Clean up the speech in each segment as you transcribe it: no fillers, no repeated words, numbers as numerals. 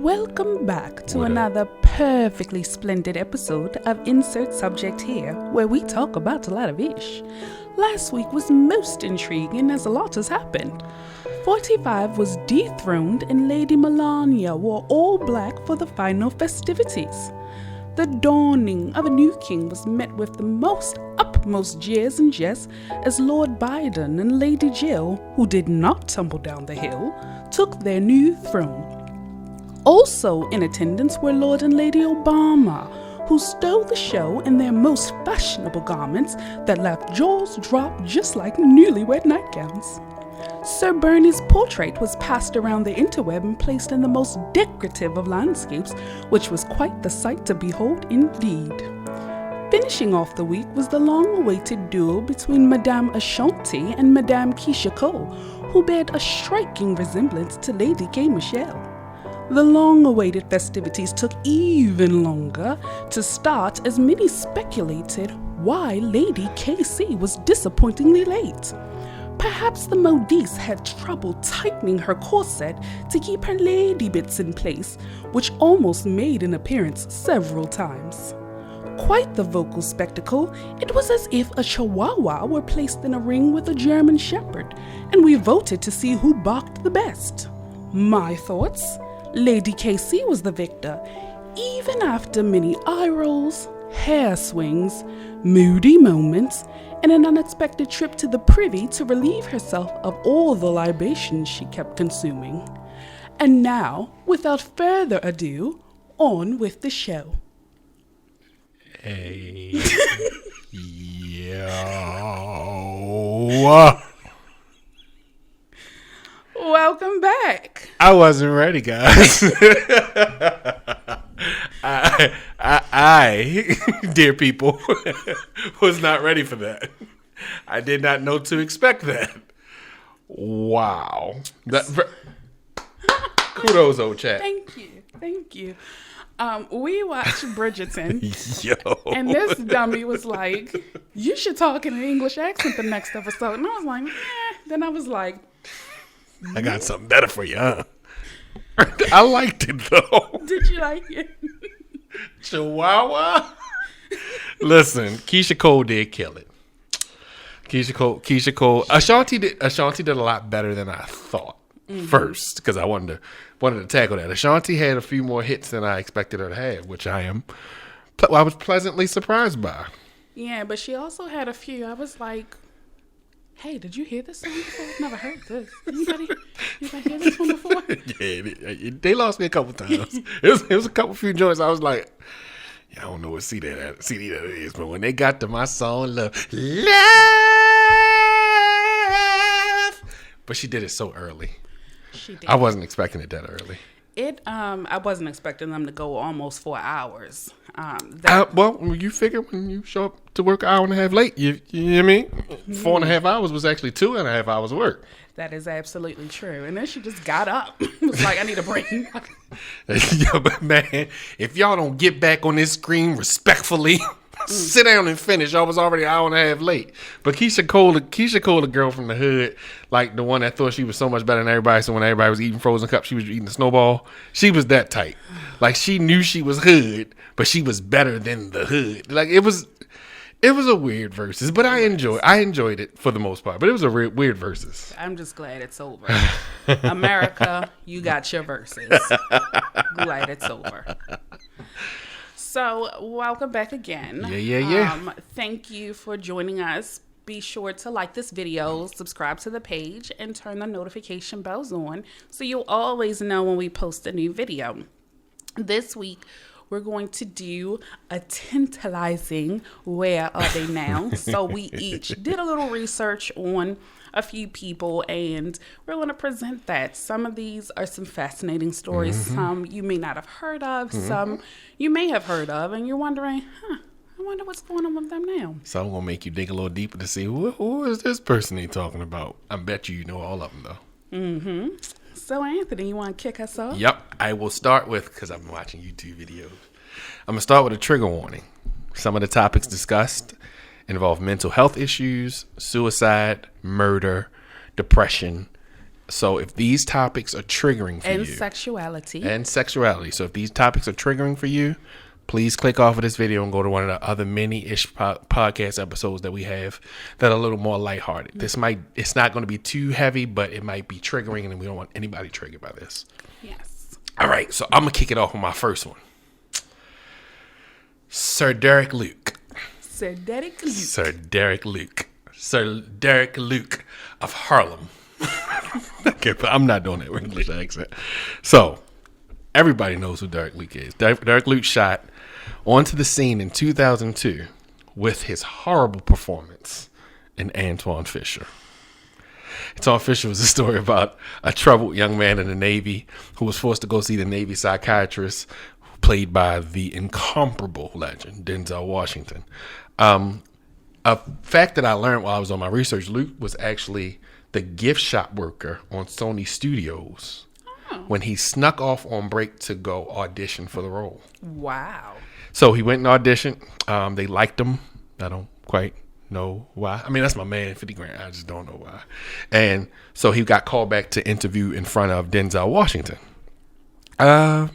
Welcome back to another perfectly splendid episode of Insert Subject Here, where we talk about a lot of ish. Last week was most intriguing as a lot has happened. 45 was dethroned and Lady Melania wore all black for the final festivities. The dawning of a new king was met with the most utmost jeers and jests as Lord Biden and Lady Jill, who did not tumble down the hill, took their new throne. Also in attendance were Lord and Lady Obama, who stole the show in their most fashionable garments that left jaws dropped just like newlywed nightgowns. Sir Bernie's portrait was passed around the interweb and placed in the most decorative of landscapes, which was quite the sight to behold indeed. Finishing off the week was the long-awaited duel between Madame Ashanti and Madame Keisha Cole, who bared a striking resemblance to Lady K. Michelle. The long-awaited festivities took even longer to start as many speculated why Lady KC was disappointingly late. Perhaps the modiste had trouble tightening her corset to keep her lady bits in place, which almost made an appearance several times. Quite the vocal spectacle, it was as if a chihuahua were placed in a ring with a German shepherd, and we voted to see who barked the best. My thoughts? Lady KC was the victor, even after many eye rolls, hair swings, moody moments, and an unexpected trip to the privy to relieve herself of all the libations she kept consuming. And now, without further ado, on with the show. Hey. Yo. Welcome back. I wasn't ready, guys. I, dear people, was not ready for that. I did not know to expect that. Wow. Kudos, old chat. Thank you. We watched Bridgerton. Yo. And this dummy was like, you should talk in an English accent the next episode. And I was like, Then I was like, I got something better for you, huh? I liked it, though. Did you like it? Chihuahua? Listen, Keisha Cole did kill it. Keisha Cole. Ashanti did a lot better than I thought first, because I wanted to tackle that. Ashanti had a few more hits than I expected her to have, which I was pleasantly surprised by. Yeah, but she also had a few. I was like, hey, did you hear this song before? I've never heard this. Anybody hear this one before? Yeah, they lost me a couple times. It was a few joints. I was like, I don't know what CD that is, but when they got to my song, Love, but she did it so early. She did. I wasn't expecting it that early. I wasn't expecting them to go almost 4 hours. Well, you figure when you show up to work an hour and a half late, you know what I mean? 4.5 hours was actually 2.5 hours of work. That is absolutely true. And then she just got up. It was like, I need a break. Yo, but man, if y'all don't get back on this screen respectfully, sit down and finish. I was already an hour and a half late. But Keisha Cole, the girl from the hood, like the one that thought she was so much better than everybody. So when everybody was eating frozen cups, she was eating the snowball. She was that type. Like she knew she was hood, but she was better than the hood. Like it was a weird versus, but I enjoyed it for the most part. But it was a weird versus. I'm just glad it's over. America, you got your verses. Glad it's over. So, welcome back again. Yeah. Thank you for joining us. Be sure to like this video, subscribe to the page, and turn the notification bells on so you'll always know when we post a new video. This week, we're going to do a tantalizing Where Are They Now? So we each did a little research on a few people, and we're going to present that. Some of these are some fascinating stories. Some you may not have heard of. Some you may have heard of, and you're wondering, I wonder what's going on with them now. So I'm going to make you dig a little deeper to see who is this person they talking about. I bet you know all of them, though. So, Anthony, you want to kick us off? Yep. I will start with, because I've been watching YouTube videos, I'm going to start with a trigger warning. Some of the topics discussed involve mental health issues, suicide, murder, depression, So if these topics are triggering for you. And sexuality. So if these topics are triggering for you, please click off of this video and go to one of the other mini-ish podcast episodes that we have that are a little more lighthearted. It's not going to be too heavy, but it might be triggering, and we don't want anybody triggered by this. Yes. All right, so I'm going to kick it off with my first one. Sir Derek Luke. Sir Derek Luke. Sir Derek Luke. Sir Derek Luke of Harlem. Okay, but I'm not doing that English accent. So, everybody knows who Derek Luke is. Derek Luke shot onto the scene in 2002 with his horrible performance in Antoine Fisher. Antoine Fisher was a story about a troubled young man in the Navy who was forced to go see the Navy psychiatrist, played by the incomparable legend Denzel Washington. A fact that I learned while I was on my research, Luke was actually the gift shop worker on Sony Studios when he snuck off on break to go audition for the role. Wow. So he went and auditioned. They liked him. I don't quite know why. I mean, that's my man, 50 grand. I just don't know why. And so he got called back to interview in front of Denzel Washington. And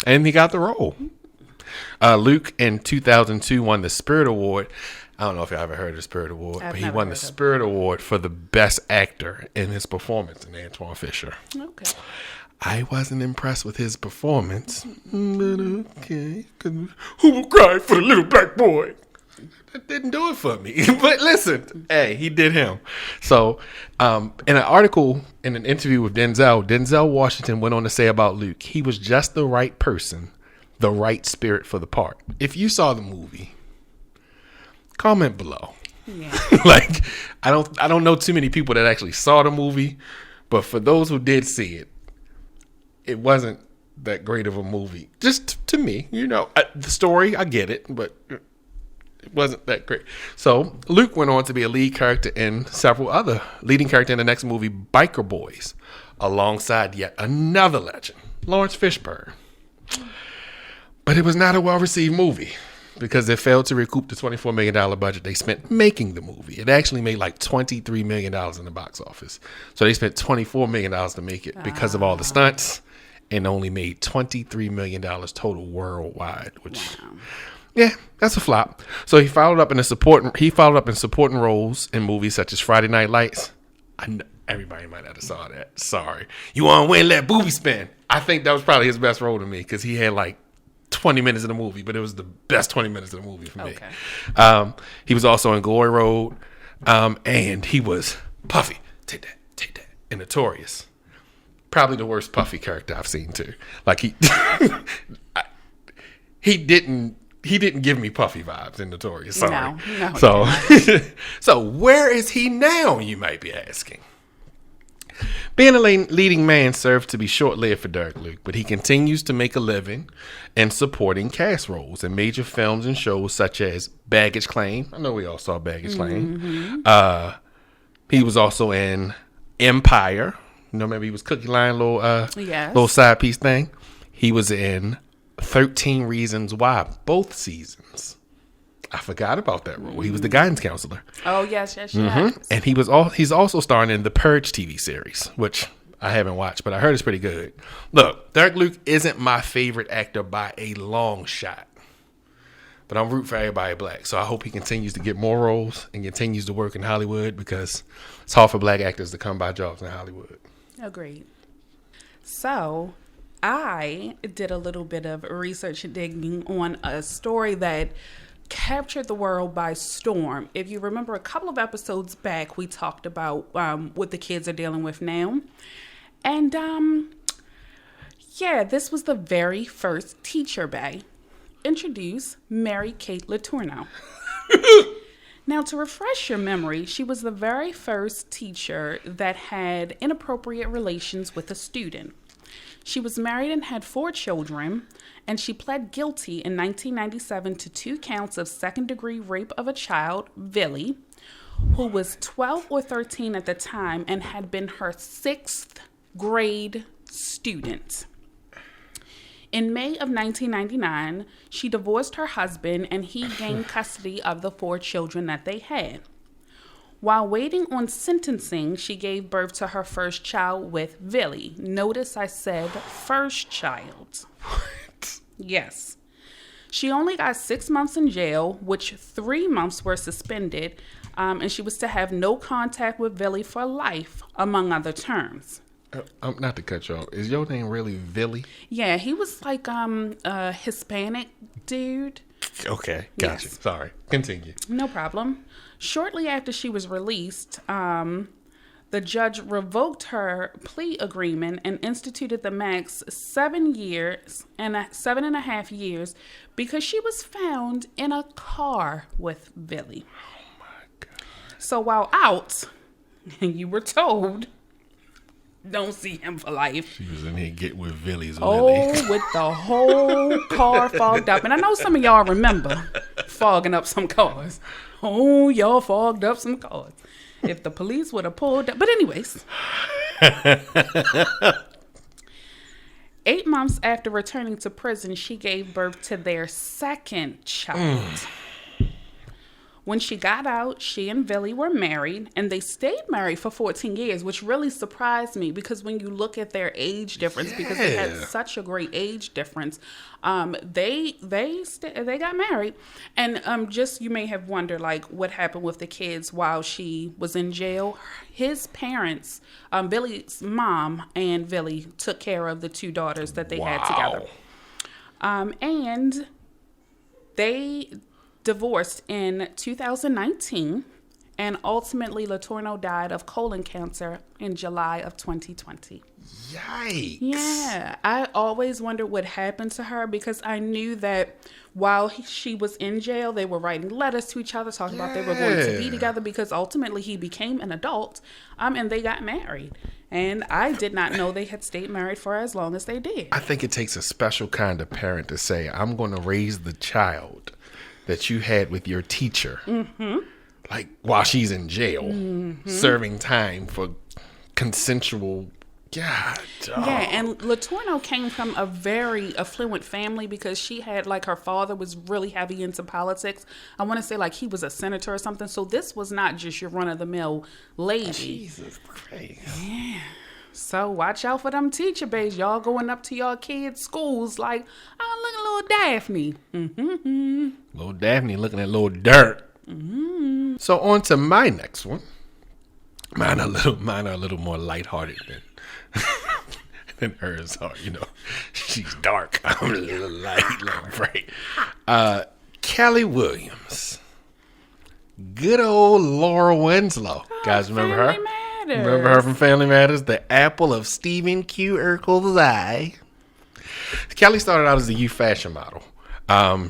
he got the role. Luke in 2002 won the Spirit Award. I don't know if y'all ever heard of the Spirit Award, but he won the Spirit Award for the best actor in his performance in Antoine Fisher. Okay. I wasn't impressed with his performance, but okay. Who will cry for the little black boy? That didn't do it for me. But listen, hey, he did him. So, in an article, in an interview with Denzel Washington went on to say about Luke, he was just the right person, the right spirit for the part. If you saw the movie, comment below. Yeah. Like, I don't know too many people that actually saw the movie, but for those who did see it, it wasn't that great of a movie. Just to me, the story, I get it, but it wasn't that great. So Luke went on to be a leading character in the next movie, Biker Boys, alongside yet another legend, Lawrence Fishburne. But it was not a well-received movie because it failed to recoup the $24 million budget they spent making the movie. It actually made like $23 million in the box office. So they spent $24 million to make it because of all the stunts, and only made $23 million total worldwide, which, yeah, that's a flop. So he followed up in supporting roles in movies such as Friday Night Lights. I know everybody might have saw that. Sorry. You want to win, let booby spin. I think that was probably his best role to me because he had like 20 minutes of the movie, but it was the best 20 minutes of the movie for me. Okay. He was also in Glory Road, and he was Puffy. Take that. And Notorious. Probably the worst Puffy character I've seen too. Like he didn't give me Puffy vibes in Notorious. Sorry. No. So where is he now? You might be asking. Being a leading man served to be short-lived for Derek Luke, but he continues to make a living in supporting cast roles in major films and shows such as Baggage Claim. I know we all saw Baggage Claim. Mm-hmm. He was also in Empire. Maybe he was Cookie Line, little side piece thing. He was in 13 Reasons Why, both seasons. I forgot about that role. He was the guidance counselor. Oh, yes. And he's also starring in the Purge TV series, which I haven't watched, but I heard it's pretty good. Look, Derek Luke isn't my favorite actor by a long shot, but I'm rooting for everybody black. So I hope he continues to get more roles and continues to work in Hollywood because it's hard for black actors to come by jobs in Hollywood. Agreed. So I did a little bit of research digging on a story that captured the world by storm. If you remember a couple of episodes back, we talked about what the kids are dealing with now. And this was the very first Teacher Bay. Introduce Mary Kate Letourneau. Now, to refresh your memory, she was the very first teacher that had inappropriate relations with a student. She was married and had 4 children, and she pled guilty in 1997 to 2 counts of second-degree rape of a child, Villy, who was 12 or 13 at the time and had been her 6th grade student. In May of 1999, she divorced her husband and he gained custody of the 4 children that they had. While waiting on sentencing, she gave birth to her first child with Billy. Notice I said first child. What? Yes. She only got 6 months in jail, which 3 months were suspended, and she was to have no contact with Billy for life, among other terms. Not to cut you off. Is your name really Billy? Yeah, he was like a Hispanic dude. Okay, gotcha. Yes. Sorry. Continue. No problem. Shortly after she was released, the judge revoked her plea agreement and instituted the max 7 years and 7.5 years because she was found in a car with Billy. Oh my God. So while out, you were told, don't see him for life. She was in here getting with Billy's Oh, Willie. with the whole car fogged up. And I know some of y'all remember fogging up some cars. Oh, y'all fogged up some cars. If the police would have pulled up. But anyways. 8 months after returning to prison, she gave birth to their second child. When she got out, she and Billy were married, and they stayed married for 14 years, which really surprised me because when you look at their age difference, because they had such a great age difference, they got married. And just you may have wondered, like, what happened with the kids while she was in jail. His parents, Billy's mom and Billy, took care of the 2 daughters that they had together. And they divorced in 2019, and ultimately Letourneau died of colon cancer in July of 2020. Yikes. Yeah, I always wondered what happened to her because I knew that while she was in jail, they were writing letters to each other, talking about they were going to be together because ultimately he became an adult, and they got married. And I did not know they had stayed married for as long as they did. I think it takes a special kind of parent to say, I'm going to raise the child that you had with your teacher, like while she's in jail, serving time for consensual. God. Yeah, and Letourneau came from a very affluent family because she had, like, her father was really heavy into politics. I want to say, like, he was a senator or something. So this was not just your run-of-the-mill lady. Jesus Christ. Yeah. So watch out for them teacher babes. Y'all going up to y'all kids' schools like, oh, look at little Daphne. Little Daphne looking at little dirt. So on to my next one. Mine are a little more lighthearted than hers are. You know, she's dark. I'm a little light, little bright. Kelly Williams, good old Laura Winslow. Guys, remember her? Family Matters. Remember her from Family Matters? The apple of Stephen Q. Urkel's eye. Kelly started out as a youth fashion model.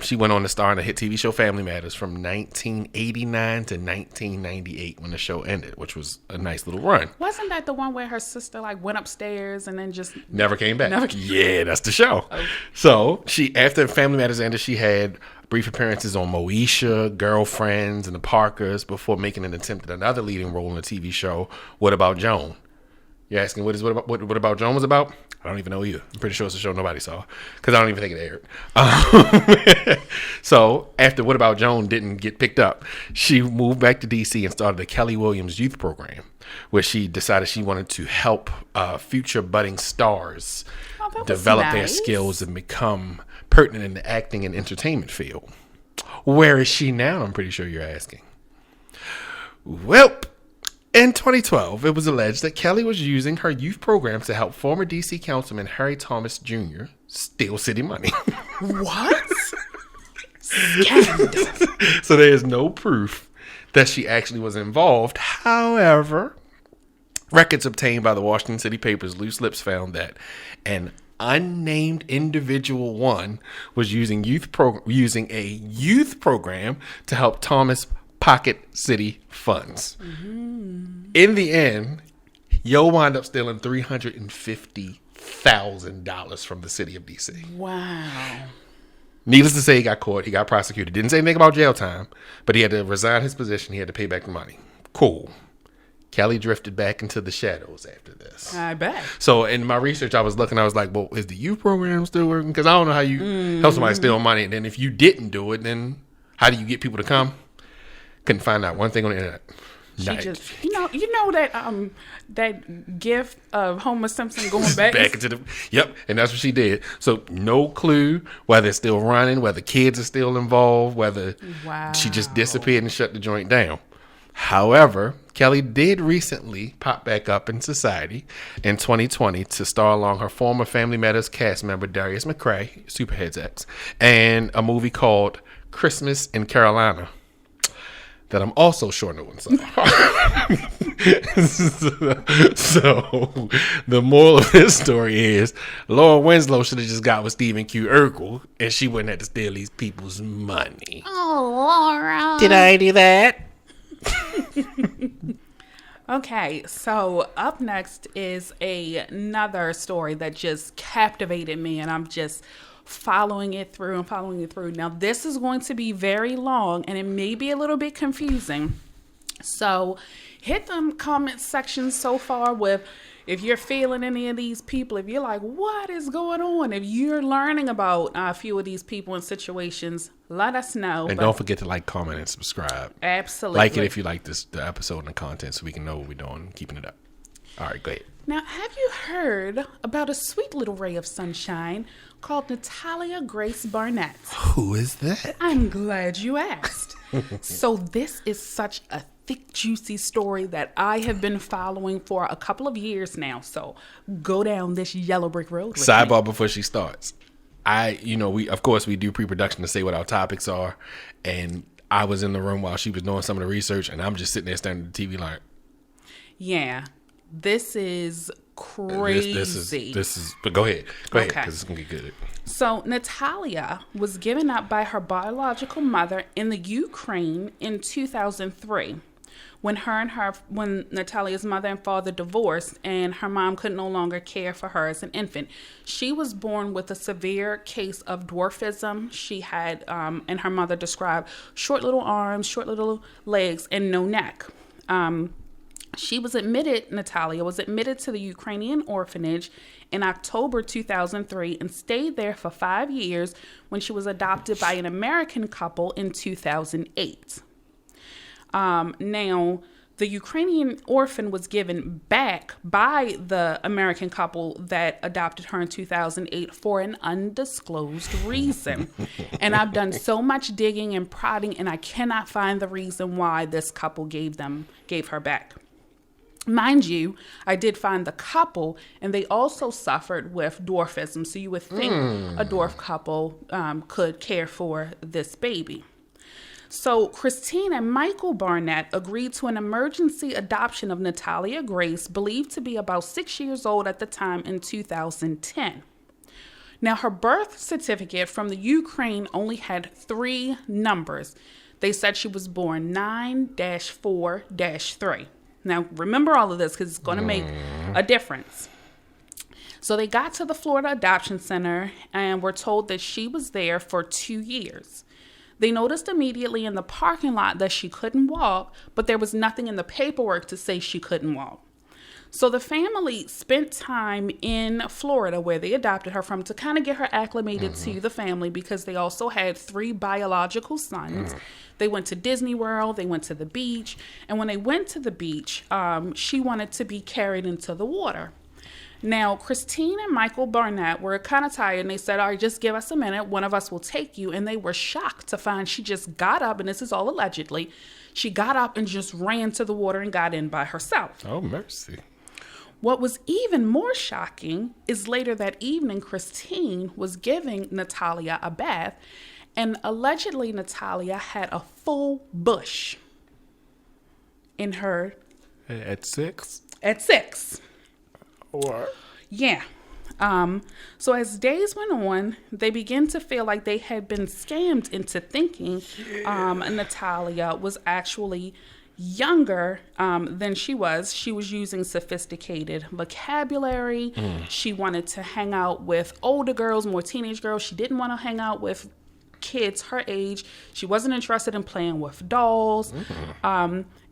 She went on to star in the hit TV show Family Matters from 1989 to 1998 when the show ended, which was a nice little run. Wasn't that the one where her sister like went upstairs and then just never came back? Yeah, that's the show. Okay. So she, after Family Matters ended, she had brief appearances on Moesha, Girlfriends, and The Parkers before making an attempt at another leading role in the TV show What About Joan? You're asking what About Joan was about? I don't even know either. I'm pretty sure it's a show nobody saw because I don't even think it aired. So after What About Joan didn't get picked up, she moved back to DC and started the Kelly Williams Youth Program, where she decided she wanted to help future budding stars develop their skills and become pertinent in the acting and entertainment field. Where is she now? I'm pretty sure you're asking. Well, in 2012, it was alleged that Kelly was using her youth programs to help former DC Councilman Harry Thomas Jr. steal city money. What? Scandal. So there is no proof that she actually was involved. However, records obtained by the Washington City papers, Loose Lips, found that an unnamed individual was using a youth program to help Thomas pocket city funds. In the end, Yo wound up stealing $350,000 from the city of DC. Wow. Needless to say, he got caught. He got prosecuted. Didn't say anything about jail time, but he had to resign his position. He had to pay back the money. Cool. Kelly drifted back into the shadows after this. I bet. So in my research, I was like, well, is the youth program still working? Because I don't know how you help somebody steal money. And then if you didn't do it, then how do you get people to come? Couldn't find out one thing on the internet. She just, you know that gif of Homer Simpson going back into the, yep, and that's what she did. So no clue whether it's still running, whether kids are still involved, whether she just disappeared and shut the joint down. However, Kelly did recently pop back up in society in 2020 to star along her former Family Matters cast member Darius McCray, Superhead's ex, and a movie called Christmas in Carolina that I'm also sure no one saw. So the moral of this story is Laura Winslow should have just got with Stephen Q. Urkel and she wouldn't have to steal these people's money. Oh, Laura. Did I do that? Okay, so up next is another story that just captivated me, and I'm just following it through. Now, this is going to be very long, and it may be a little bit confusing. So hit the comment section so far with if you're feeling any of these people, if you're like, what is going on? If you're learning about a few of these people and situations, let us know. And don't forget to like, comment, and subscribe. Absolutely. Like it if you like the episode and the content so we can know what we're doing, keeping it up. All right, go ahead. Now, have you heard about a sweet little ray of sunshine called Natalia Grace Barnett? Who is that? I'm glad you asked. So this is such a thick, juicy story that I have been following for a couple of years now. So go down this yellow brick road with Sidebar me. before she starts. We do pre-production to say what our topics are. And I was in the room while she was doing some of the research and I'm just sitting there staring at the TV like. Yeah, this is crazy. This is, but go ahead, Okay. because it's going to get good. So Natalia was given up by her biological mother in the Ukraine in 2003. When Natalia's mother and father divorced and her mom could no longer care for her as an infant. She was born with a severe case of dwarfism. She had, and her mother described, short little arms, short little legs, and no neck. Natalia was admitted to the Ukrainian orphanage in October 2003 and stayed there for 5 years when she was adopted by an American couple in 2008. Now, the Ukrainian orphan was given back by the American couple that adopted her in 2008 for an undisclosed reason. And I've done so much digging and prodding, and I cannot find the reason why this couple gave her back. Mind you, I did find the couple, and they also suffered with dwarfism. So you would think a dwarf couple could care for this baby. So Christine and Michael Barnett agreed to an emergency adoption of Natalia Grace, believed to be about 6 years old at the time, in 2010. Now, her birth certificate from the Ukraine only had 3 numbers. They said she was born 9-4-3. Now, remember all of this because it's going to make a difference. So they got to the Florida Adoption Center and were told that she was there for 2 years. They noticed immediately in the parking lot that she couldn't walk, but there was nothing in the paperwork to say she couldn't walk. So the family spent time in Florida, where they adopted her from, to kind of get her acclimated to the family, because they also had 3 biological sons. They went to Disney World, they went to the beach, and when they went to the beach, she wanted to be carried into the water. Now, Christine and Michael Barnett were kind of tired, and they said, all right, just give us a minute. One of us will take you. And they were shocked to find she just got up, and this is all allegedly, she got up and just ran to the water and got in by herself. Oh, mercy. What was even more shocking is later that evening, Christine was giving Natalia a bath, and allegedly Natalia had a full bush in her. At 6? At 6. What? Yeah. So as days went on, they began to feel like they had been scammed into thinking Natalia was actually younger than she was. She was using sophisticated vocabulary. She wanted to hang out with older girls, more teenage girls. She didn't want to hang out with kids her age. She wasn't interested in playing with dolls.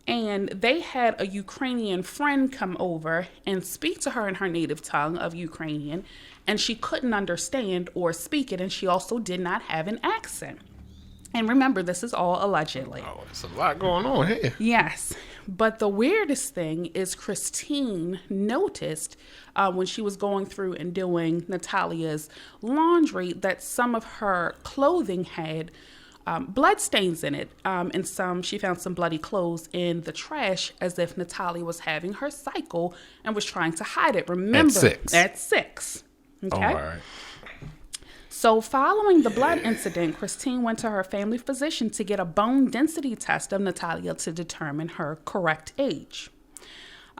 And they had a Ukrainian friend come over and speak to her in her native tongue of Ukrainian, and she couldn't understand or speak it, and she also did not have an accent. And remember, this is all allegedly. Oh, there's a lot going on here. Yes. But the weirdest thing is Christine noticed when she was going through and doing Natalia's laundry that some of her clothing had blood stains in it. And she found some bloody clothes in the trash, as if Natalia was having her cycle and was trying to hide it. Remember, at 6. Okay. All right. So following the blood incident, Christine went to her family physician to get a bone density test of Natalia to determine her correct age.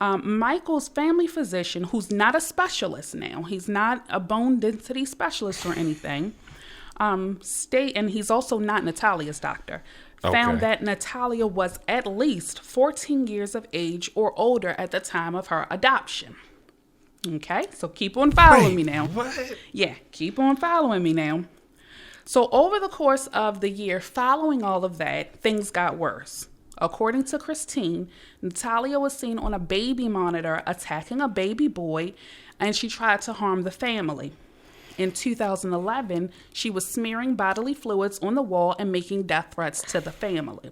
Michael's family physician, who's not a specialist now, he's not a bone density specialist or anything, and he's also not Natalia's doctor, found that Natalia was at least 14 years of age or older at the time of her adoption. Okay, so keep on following me now. What? Yeah, keep on following me now. So over the course of the year following all of that, things got worse. According to Christine, Natalia was seen on a baby monitor attacking a baby boy, and she tried to harm the family. In 2011, she was smearing bodily fluids on the wall and making death threats to the family.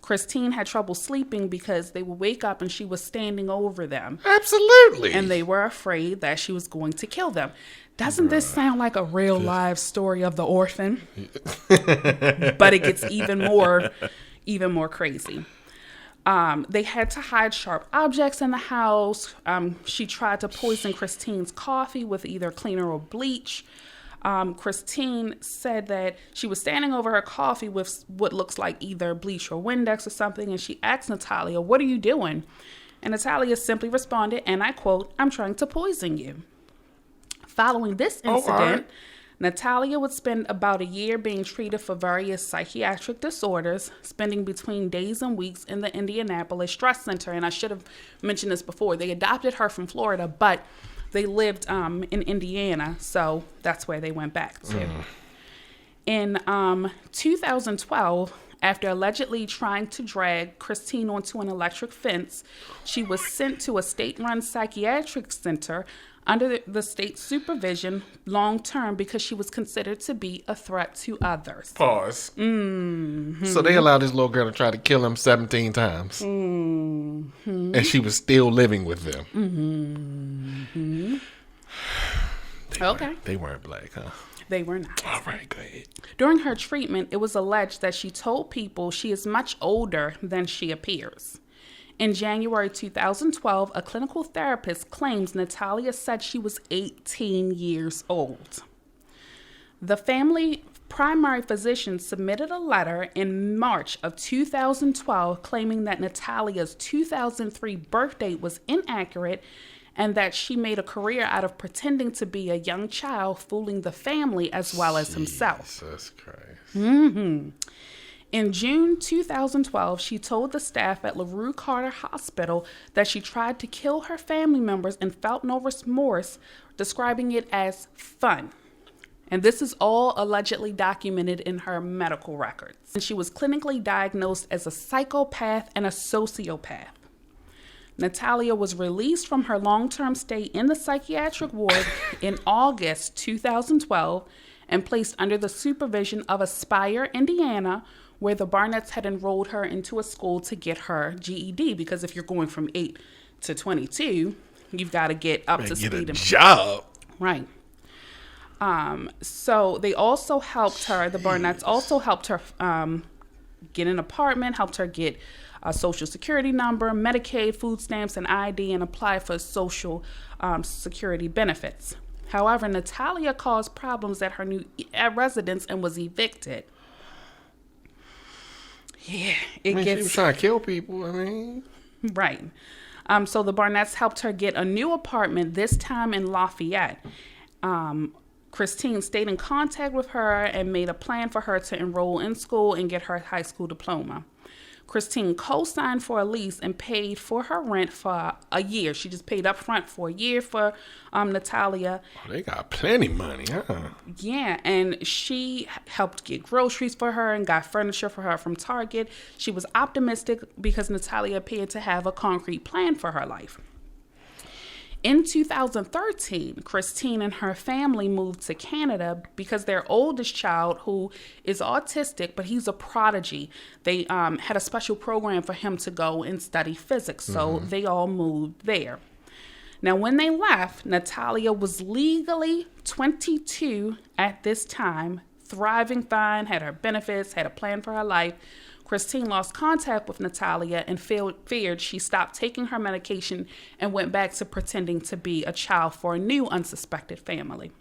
Christine had trouble sleeping because they would wake up and she was standing over them. Absolutely. And they were afraid that she was going to kill them. Doesn't this sound like a real live story of the orphan? But it gets even more crazy. They had to hide sharp objects in the house. She tried to poison Christine's coffee with either cleaner or bleach. Christine said that she was standing over her coffee with what looks like either bleach or Windex or something, and she asked Natalia, "What are you doing?" And Natalia simply responded, and I quote, "I'm trying to poison you." Following this incident, Natalia would spend about a year being treated for various psychiatric disorders, spending between days and weeks in the Indianapolis Stress Center. And I should have mentioned this before. They adopted her from Florida, but they lived in Indiana, so that's where they went back to. In 2012, after allegedly trying to drag Christine onto an electric fence, she was sent to a state-run psychiatric center under the state supervision long-term because she was considered to be a threat to others. Pause. Mm-hmm. So they allowed this little girl to try to kill him 17 times. Mm-hmm. And she was still living with them. Mm-hmm. They weren't black, huh? They were not. All right, go ahead. During her treatment, it was alleged that she told people she is much older than she appears. In January 2012, a clinical therapist claims Natalia said she was 18 years old. The family primary physician submitted a letter in March of 2012 claiming that Natalia's 2003 birth date was inaccurate and that she made a career out of pretending to be a young child, fooling the family as well as himself. Jesus Christ. Mm-hmm. In June 2012, she told the staff at LaRue Carter Hospital that she tried to kill her family members and felt no remorse, describing it as fun. And this is all allegedly documented in her medical records. And she was clinically diagnosed as a psychopath and a sociopath. Natalia was released from her long-term stay in the psychiatric ward in August 2012 and placed under the supervision of Aspire, Indiana, where the Barnetts had enrolled her into a school to get her GED, because if you're going from 8 to 22, you've got to get up to speed. Get a job. Right. So they also helped her, the Barnetts also helped her get an apartment, helped her get a social security number, Medicaid, food stamps, and ID, and apply for social security benefits. However, Natalia caused problems at her new residence and was evicted. Yeah, she was trying to kill people. Right. So the Barnetts helped her get a new apartment, this time in Lafayette. Christine stayed in contact with her and made a plan for her to enroll in school and get her high school diploma. Christine co-signed for a lease and paid for her rent for a year. She just paid up front for a year for Natalia. Oh, they got plenty of money, huh? Yeah, and she helped get groceries for her and got furniture for her from Target. She was optimistic because Natalia appeared to have a concrete plan for her life. In 2013, Christine and her family moved to Canada because their oldest child, who is autistic, but he's a prodigy, they had a special program for him to go and study physics. So they all moved there. Now, when they left, Natalia was legally 22 at this time, thriving fine, had her benefits, had a plan for her life. Christine lost contact with Natalia and feared she stopped taking her medication and went back to pretending to be a child for a new unsuspected family.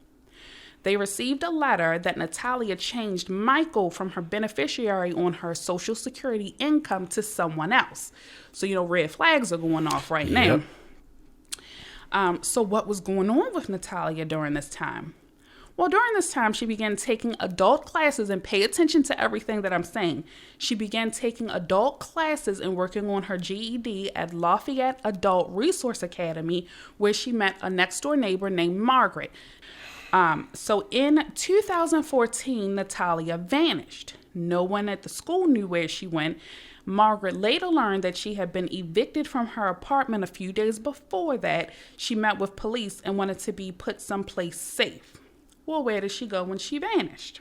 They received a letter that Natalia changed Michael from her beneficiary on her Social Security income to someone else. So, red flags are going off right now. So what was going on with Natalia during this time? Well, during this time, she began taking adult classes, and pay attention to everything that I'm saying. She began taking adult classes and working on her GED at Lafayette Adult Resource Academy, where she met a next-door neighbor named Margaret. So in 2014, Natalia vanished. No one at the school knew where she went. Margaret later learned that she had been evicted from her apartment a few days before that. She met with police and wanted to be put someplace safe. Well, where did she go when she vanished?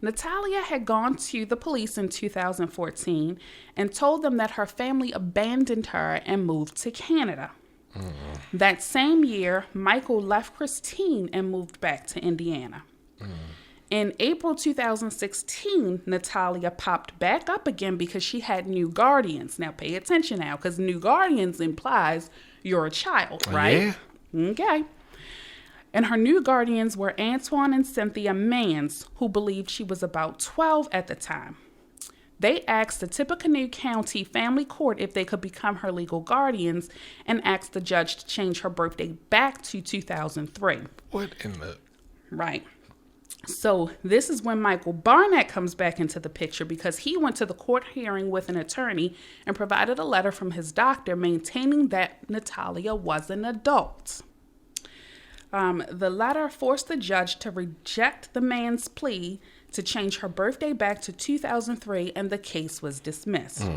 Natalia had gone to the police in 2014 and told them that her family abandoned her and moved to Canada. That same year, Michael left Christine and moved back to Indiana. In April 2016, Natalia popped back up again because she had new guardians. Now, pay attention now, because new guardians implies you're a child, right? Yeah. Okay. And her new guardians were Antoine and Cynthia Mans, who believed she was about 12 at the time. They asked the Tippecanoe County Family Court if they could become her legal guardians and asked the judge to change her birthday back to 2003. What in the... Right. So this is when Michael Barnett comes back into the picture because he went to the court hearing with an attorney and provided a letter from his doctor maintaining that Natalia was an adult. The letter forced the judge to reject the man's plea to change her birthday back to 2003, and the case was dismissed.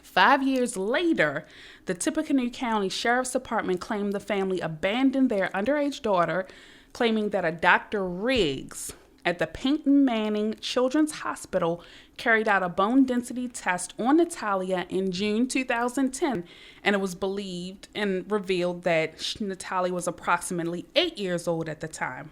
5 years later, the Tippecanoe County Sheriff's Department claimed the family abandoned their underage daughter, claiming that a Dr. Riggs at the Peyton Manning Children's Hospital carried out a bone density test on Natalia in June 2010, and it was believed and revealed that Natalia was approximately 8 years old at the time.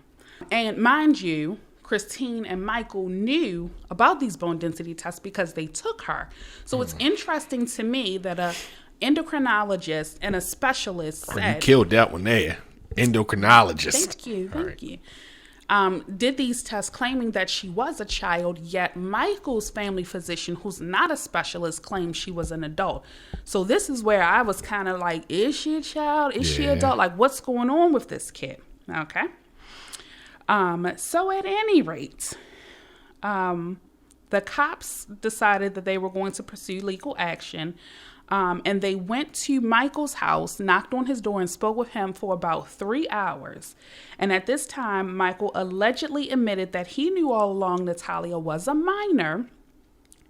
And mind you, Christine and Michael knew about these bone density tests because they took her. So it's interesting to me that a endocrinologist and a specialist said... You killed that one there. Endocrinologist. Thank you. Did these tests claiming that she was a child, yet Michael's family physician, who's not a specialist, claimed she was an adult. So this is where I was kind of like, is she a child? Is she an adult? Like, what's going on with this kid? Okay. So at any rate, the cops decided that they were going to pursue legal action. And they went to Michael's house, knocked on his door, and spoke with him for about 3 hours. And at this time, Michael allegedly admitted that he knew all along Natalia was a minor.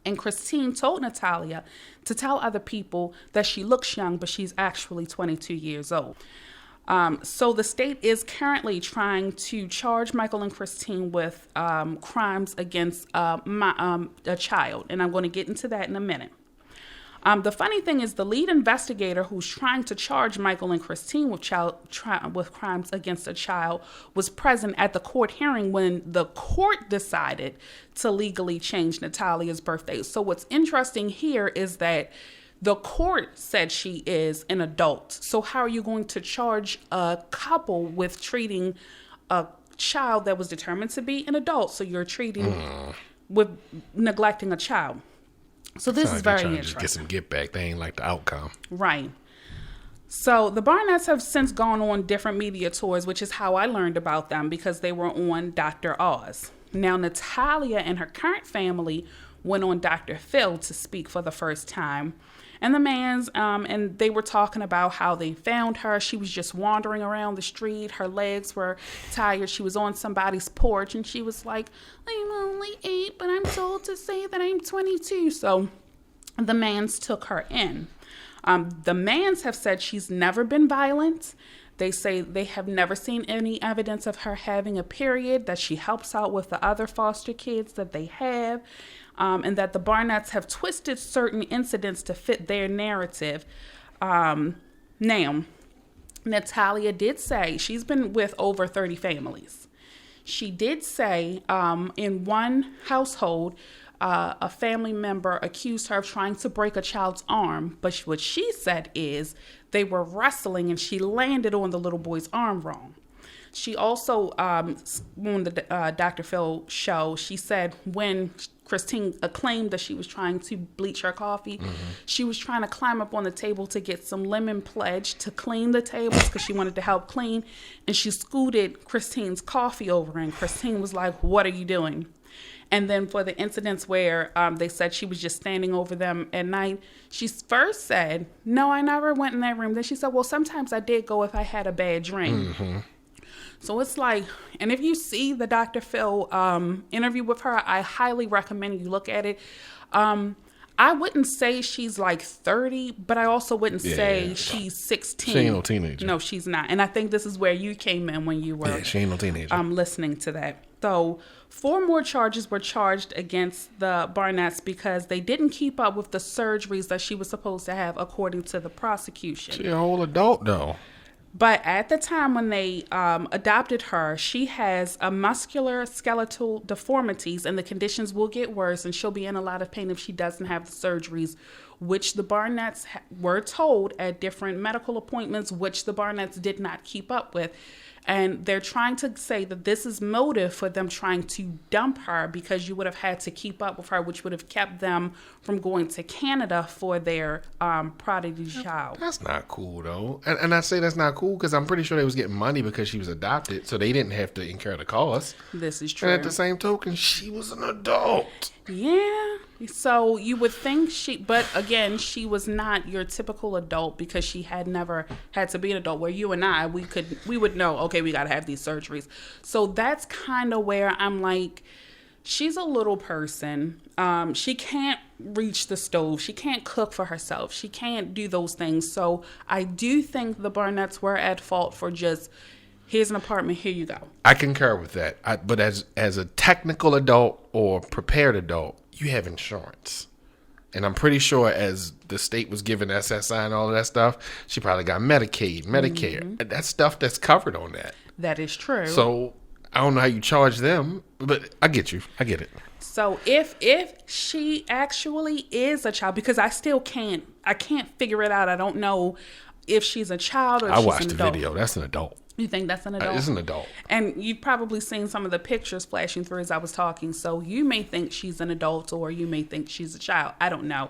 And Christine told Natalia to tell other people that she looks young, but she's actually 22 years old. So the state is currently trying to charge Michael and Christine with crimes against a child. And I'm going to get into that in a minute. The funny thing is the lead investigator who's trying to charge Michael and Christine with crimes against a child was present at the court hearing when the court decided to legally change Natalia's birthday. So what's interesting here is that the court said she is an adult. So how are you going to charge a couple with treating a child that was determined to be an adult? So you're treating with neglecting a child. So this is very interesting. Get some get back. They ain't like the outcome. Right. So the Barnetts have since gone on different media tours, which is how I learned about them because they were on Dr. Oz. Now, Natalia and her current family went on Dr. Phil to speak for the first time. And the man's, and they were talking about how they found her. She was just wandering around the street. Her legs were tired. She was on somebody's porch and she was like, I'm only 8, but I'm told to say that I'm 22. So the man's took her in. The Manns have said she's never been violent. They say they have never seen any evidence of her having a period, that she helps out with the other foster kids that they have, and that the Barnetts have twisted certain incidents to fit their narrative. Now, Natalia did say she's been with over 30 families. She did say in one household, a family member accused her of trying to break a child's arm, but what she said is they were wrestling and she landed on the little boy's arm wrong. She also, on the Dr. Phil show, she said when Christine claimed that she was trying to bleach her coffee, she was trying to climb up on the table to get some lemon pledge to clean the tables because she wanted to help clean, and she scooted Christine's coffee over, and Christine was like, "What are you doing?" And then for the incidents where they said she was just standing over them at night, she first said, "No, I never went in that room." Then she said, "Well, sometimes I did go if I had a bad dream." So it's like, and if you see the Dr. Phil interview with her, I highly recommend you look at it. I wouldn't say she's like 30, but I also wouldn't say she's 16. She ain't no teenager. No, she's not. And I think this is where you came in when you were she ain't no teenager. Listening to that. So 4 more charges were charged against the Barnetts because they didn't keep up with the surgeries that she was supposed to have, according to the prosecution. She a whole adult, though. But at the time when they adopted her, she has a muscular skeletal deformities, and the conditions will get worse, and she'll be in a lot of pain if she doesn't have the surgeries, which the Barnetts were told at different medical appointments, which the Barnetts did not keep up with. And they're trying to say that this is motive for them trying to dump her because you would have had to keep up with her, which would have kept them from going to Canada for their prodigy child. That's not cool, though. And I say that's not cool because I'm pretty sure they was getting money because she was adopted, so they didn't have to incur the cost. This is true. And at the same token, she was an adult. Yeah. So you would think but again, she was not your typical adult because she had never had to be an adult, where you and I, we would know, okay, we got to have these surgeries. So that's kind of where I'm like, she's a little person. She can't reach the stove. She can't cook for herself. She can't do those things. So I do think the Barnetts were at fault for just, here's an apartment, here you go. I concur with that. But as a technical adult or prepared adult, you have insurance. And I'm pretty sure as the state was giving SSI and all of that stuff, she probably got Medicaid, Medicare. That's stuff that's covered on that. That is true. So I don't know how you charge them, but I get you. I get it. So if she actually is a child, because I can't figure it out. I don't know if she's a child or if she's an adult. I watched the video. That's an adult. You think that's an adult? It's an adult. And you've probably seen some of the pictures flashing through as I was talking. So you may think she's an adult or you may think she's a child. I don't know.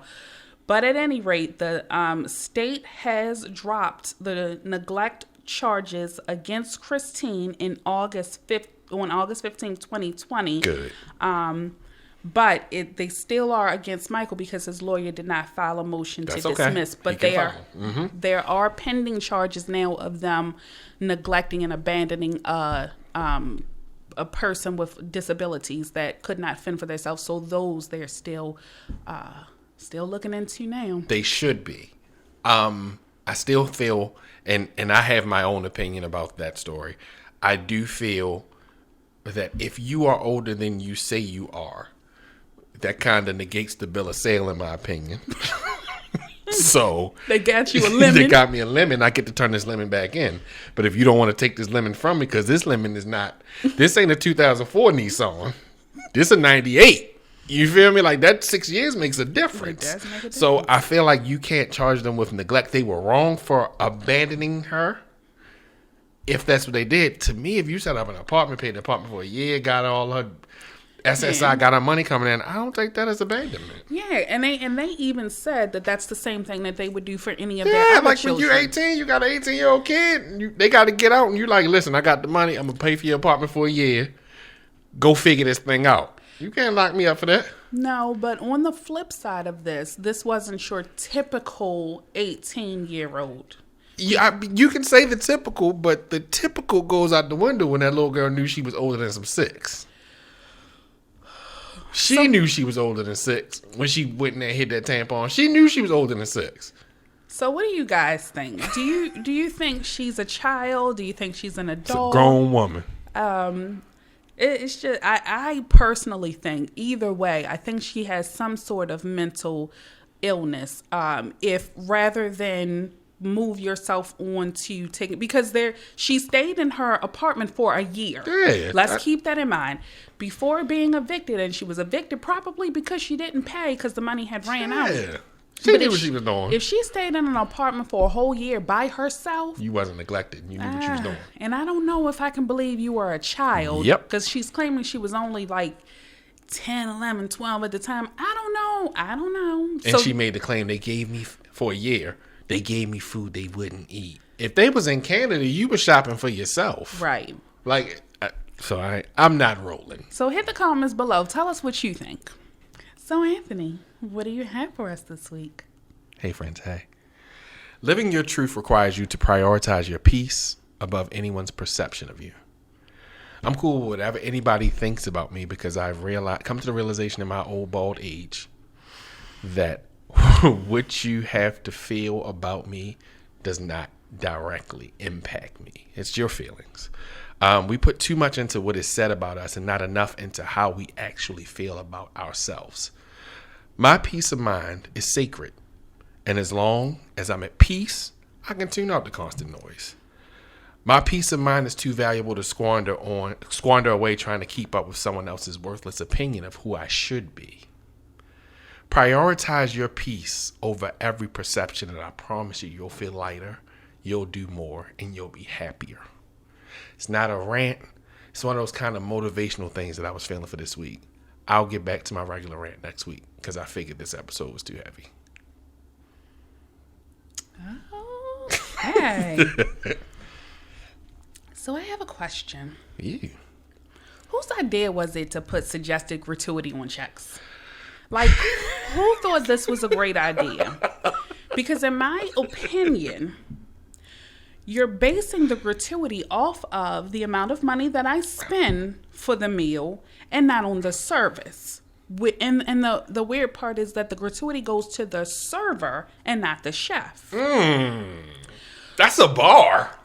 But at any rate, the state has dropped the neglect charges against Christine on August 15, 2020. Good. But they still are against Michael because his lawyer did not file a motion to dismiss. But there are pending charges now of them neglecting and abandoning a person with disabilities that could not fend for themselves. So those they're still looking into now. They should be. I still feel, and I have my own opinion about that story. I do feel that if you are older than you say you are, that kind of negates the bill of sale, in my opinion. So they got you a lemon. They got me a lemon. I get to turn this lemon back in. But if you don't want to take this lemon from me, because this lemon is not, this ain't a 2004 Nissan. This a 98. You feel me? Like that 6 years makes a difference. It does make a difference. So I feel like you can't charge them with neglect. They were wrong for abandoning her. If that's what they did. To me, if you set up an apartment, paid the apartment for a year, got all her SSI, got her money coming in, I don't take that as abandonment. Yeah, and they even said that that's the same thing that they would do for any of their other children. When you're 18, you got an 18-year-old kid, and they got to get out, and you're like, listen, I got the money, I'm going to pay for your apartment for a year. Go figure this thing out. You can't lock me up for that. No, but on the flip side of this wasn't your typical 18-year-old. Yeah, you can say the typical, but the typical goes out the window when that little girl knew she was older than some 6. She knew she was older than 6 when she went in there and hit that tampon. She knew she was older than 6. So what do you guys think? Do you think she's a child? Do you think she's an adult? It's a grown woman. It's just I personally think either way, I think she has some sort of mental illness. If rather than move yourself on to take it, because she stayed in her apartment for a year. Yeah, Let's keep that in mind. Before being evicted, and she was evicted probably because she didn't pay because the money had ran out. She knew what she was doing. If she stayed in an apartment for a whole year by herself, you wasn't neglected. You knew what you was doing. And I don't know if I can believe you were a child. Yep. Because she's claiming she was only like 10, 11, 12 at the time. I don't know. And she made the claim they gave me for a year. They gave me food they wouldn't eat. If they was in Canada, you were shopping for yourself. Right. Like, I'm not rolling. So hit the comments below. Tell us what you think. So Anthony, what do you have for us this week? Hey friends, hey. Living your truth requires you to prioritize your peace above anyone's perception of you. I'm cool with whatever anybody thinks about me because I've come to the realization in my old bald age that what you have to feel about me does not directly impact me. It's your feelings. We put too much into what is said about us and not enough into how we actually feel about ourselves. My peace of mind is sacred. And as long as I'm at peace, I can tune out the constant noise. My peace of mind is too valuable to squander away trying to keep up with someone else's worthless opinion of who I should be. Prioritize your peace over every perception, and I promise you'll feel lighter, you'll do more, and you'll be happier. It's not a rant. It's one of those kind of motivational things that I was feeling for this week. I'll get back to my regular rant next week because I figured this episode was too heavy. Okay. So I have a question. Yeah. Whose idea was it to put suggested gratuity on checks? Like, who thought this was a great idea? Because in my opinion, you're basing the gratuity off of the amount of money that I spend for the meal and not on the service. And the weird part is that the gratuity goes to the server and not the chef. That's a bar.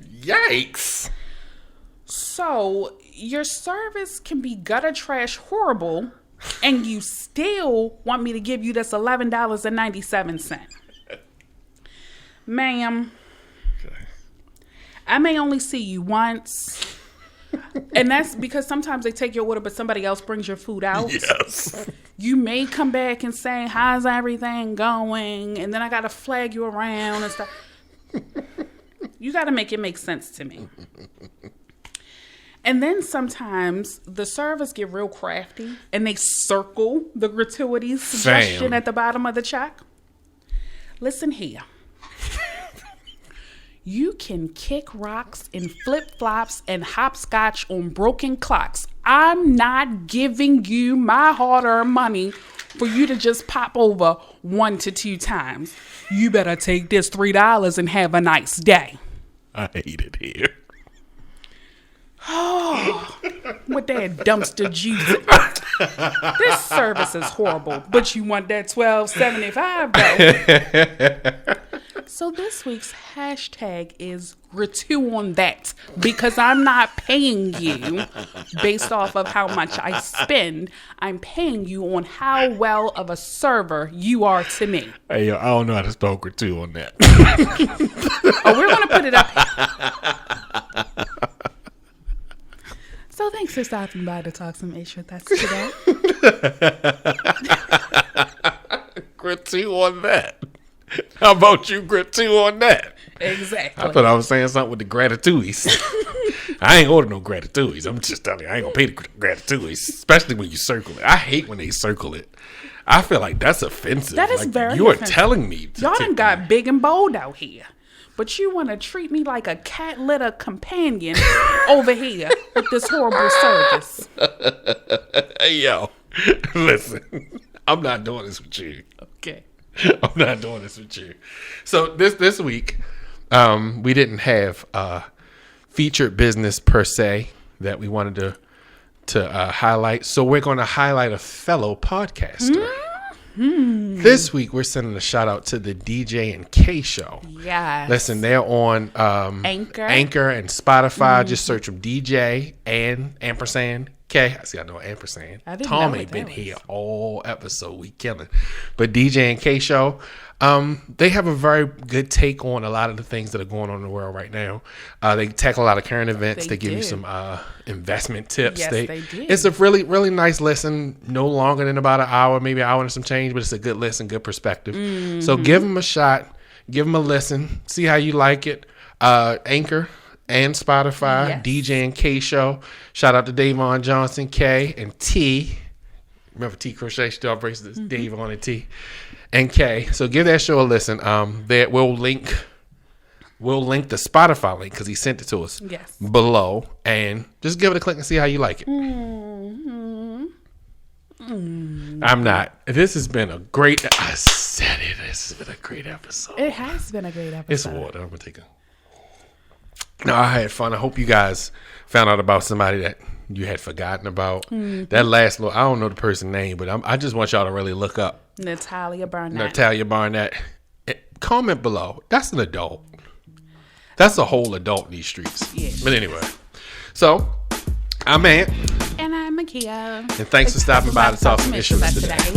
Yikes. So your service can be gutter trash horrible, and you still want me to give you this $11.97. Ma'am, I may only see you once. And that's because sometimes they take your order, but somebody else brings your food out. Yes. You may come back and say, how's everything going? And then I got to flag you around and stuff. You got to make it make sense to me. And then sometimes the servers get real crafty and they circle the gratuity suggestion at the bottom of the check. Listen here. You can kick rocks and flip-flops and hopscotch on broken clocks. I'm not giving you my hard-earned money for you to just pop over 1 to 2 times. You better take this $3 and have a nice day. I hate it here. Oh, with that dumpster juice. This service is horrible, but you want that $12.75 though. So this week's hashtag is gratu on that, because I'm not paying you based off of how much I spend. I'm paying you on how well of a server you are to me. Hey, yo, I don't know how to spell gratu on that. Oh, we're going to put it up. So thanks for stopping by to talk some ish with us today. Gratu on that. How about you gratu on that? Exactly. I thought I was saying something with the gratitudes. I ain't order no gratitudes. I'm just telling you, I ain't gonna pay the gratitudes, especially when you circle it. I hate when they circle it. I feel like that's offensive. That is very you are offensive. telling me. Y'all done got big and bold out here. But you want to treat me like a cat litter companion over here with this horrible service. Hey, yo. Listen, I'm not doing this with you. Okay. I'm not doing this with you. So this week, we didn't have featured business per se that we wanted to highlight. So we're going to highlight a fellow podcaster. This week, we're sending a shout out to the DJ and K Show. Yes. Listen, they're on Anchor and Spotify. Just search them DJ and ampersand K. I see, I know ampersand. Tom ain't been here all episode. We killing. But DJ and K Show, they have a very good take on a lot of the things that are going on in the world right now. They tackle a lot of current events. They give you some investment tips. Yes, they do. It's a really, really nice listen. No longer than about an hour, maybe an hour and some change, but it's a good listen, good perspective. So give them a shot. Give them a listen. See how you like it. Anchor and Spotify, DJ and K Show. Shout out to Davon Johnson, K, and T. Remember T Crochet Star Bracelets, Davon and T, and K. So give that show a listen. We'll link the Spotify link because he sent it to us below, and just give it a click and see how you like it. I'm not. This has been a great. I said it. This has been a great episode. It has been a great episode. It's water. I'm gonna take a. No, I had fun. I hope you guys found out about somebody that you had forgotten about. That last little, I don't know the person's name, but I just want y'all to really look up Natalia Barnett. Comment below. That's an adult. That's a whole adult in these streets. Yeah. But anyway, so I'm Ant. And I'm Makia. And thanks for stopping by to talk some issues today.